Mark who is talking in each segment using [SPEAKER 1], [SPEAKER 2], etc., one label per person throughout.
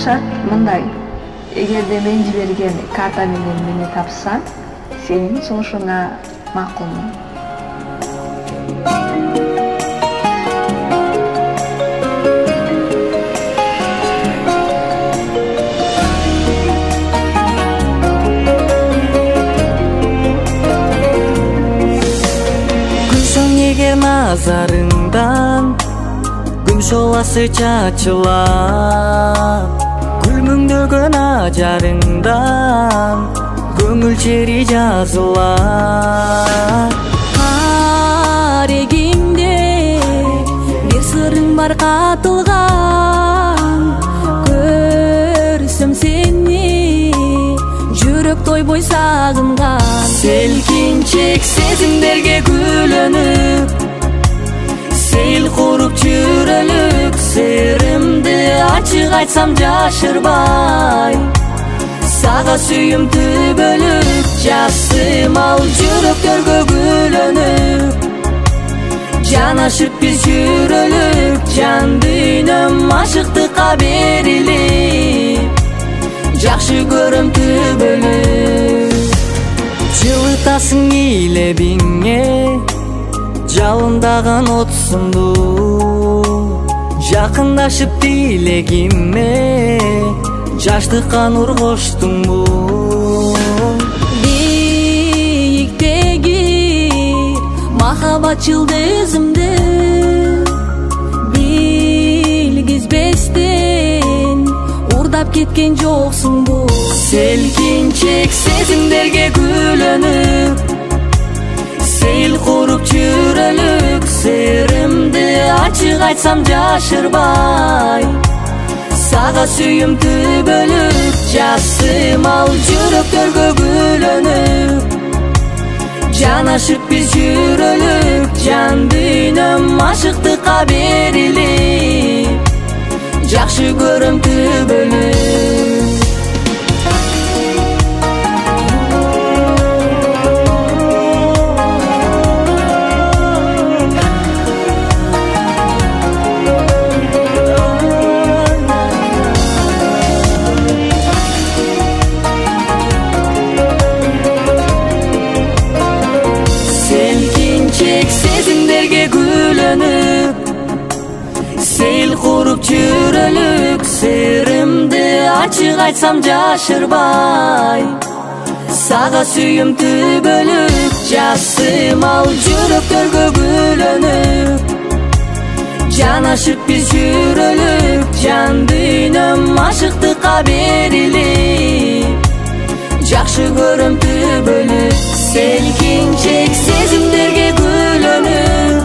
[SPEAKER 1] шарт мындай: эгерде мен жиберген карта менен мени тапсаң, сенин сунушуңа макулмун.
[SPEAKER 2] Эгер назарыңдан күн шоласы чачылат, күлмүңдөгөн ажарыңдан көңүл чери жазылат. Карегиңде бир сырың бар катылган, көрсөм сени жүрөк тойбой сагынган. Селкинчек сезимдерге күлөнүп, сейил куруп жүрөлүк, серимди ачык айтсам жашырбай, сага сүйүмтүү бөлүп жазсым ал жүрөктөргө күлөнүп. Жанашып биз жүрөлүк, жан дүйнөм ашыктыкка берилип, жакшы көрөм түбөлүп. Жылытасың илебиңе жалындаган от сынду, жакындашып тилегиме жаштыкка нур коштуңбу. Бийиктеги махаббат жылдызымды билгизбестен урдап кеткен жоксуңбу. Селкинчек сезимдерге күлөнүп, сейил куруп жүрөлүк, серимди ачык айтсам жашырбай, сага сүйүмтүү бөлүп жазсым ал жүрөктөргө күлөнүп. Жанашып биз жүрөлүк, жан дүйнөм ашыктыкка берилип, жакшы көрөм түбөлүп. Сейил куруп жүрөлүк, серимди ачык айтсам жашырбай, сага сүйүмтүү бөлүп жазсым ал жүрөктөргө күлөнүп. Жанашып биз жүрөлүк, жан дүйнөм ашыктыкка берилип, жакшы көрөм түбөлүп. Селкинчек сезимдерге күлөнүп,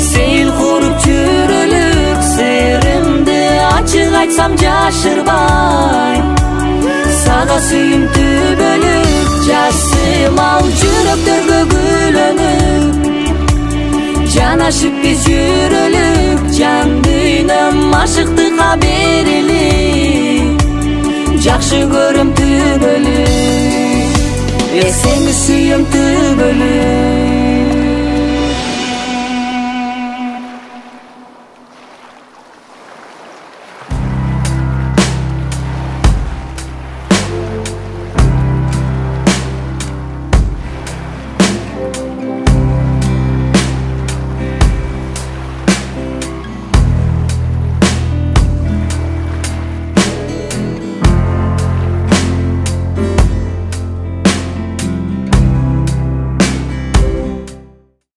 [SPEAKER 2] сейил куруп жүрөлүк, серимди ачык айтсам жашырбай, сага сүйүмтүү бөлүп жазсым ал жүрөктөргө күлөнүп. Жанашып биз жүрөлүк, жан дүйнөм ашыктыкка берилип, жакшы көрөм түбөлүп. Сени сүйөм түбөлүп.